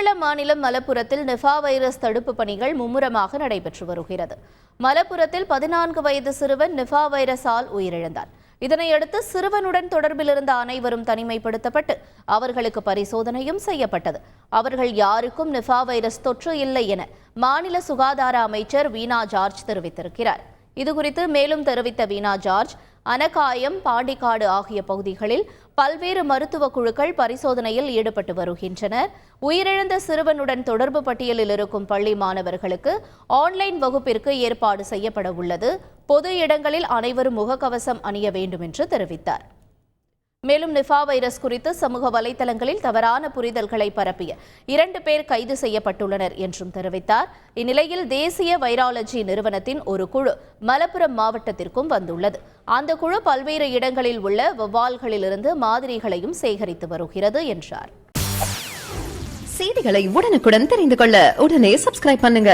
கேரள மாநிலம் மலப்புரத்தில் Nipah virus தடுப்பு பணிகள் மும்முரமாக நடைபெற்று வருகிறது. மலப்புரத்தில் 14 வயது சிறுவன் நிஃபா வைரஸால் உயிரிழந்தார். இதனையடுத்து சிறுவனுடன் தொடர்பில் இருந்த அனைவரும் தனிமைப்படுத்தப்பட்டு அவர்களுக்கு பரிசோதனையும் செய்யப்பட்டது. அவர்கள் யாருக்கும் நிஃபா வைரஸ் தொற்று இல்லை என மாநில சுகாதார அமைச்சர் வீணா ஜார்ஜ் தெரிவித்திருக்கிறார். இதுகுறித்து மேலும் தெரிவித்த வீணா ஜார்ஜ், அனகாயம், பாண்டிக்காடு ஆகிய பகுதிகளில் பல்வேறு மருத்துவ குழுக்கள் பரிசோதனையில் ஈடுபட்டு வருகின்றனர். உயிரிழந்த சிறுவனுடன் தொடர்பு பட்டியலில் இருக்கும் பள்ளி மாணவர்களுக்கு ஆன்லைன் வகுப்பிற்கு ஏற்பாடு செய்யப்பட உள்ளது. பொது இடங்களில் அனைவரும் முகக்கவசம் அணிய வேண்டும் என்று தெரிவித்தார். மேலும் நிஃபா வைரஸ் குறித்து சமூக வலைதளங்களில் தவறான புரிதல்களை பரப்பிய 2 பேர் கைது செய்யப்பட்டுள்ளனர் என்றும் தெரிவித்தார். இந்நிலையில் தேசிய வைராலஜி நிறுவனத்தின் ஒரு குழு மலப்புரம் மாவட்டத்திற்கும் வந்துள்ளது. அந்த குழு பல்வேறு இடங்களில் உள்ள வௌவால்களிலிருந்து மாதிரிகளையும் சேகரித்து வருகிறது என்றார். செய்திகளை உடனுக்குடன் தெரிந்து கொள்ள உடனே சப்ஸ்கிரைப் பண்ணுங்க.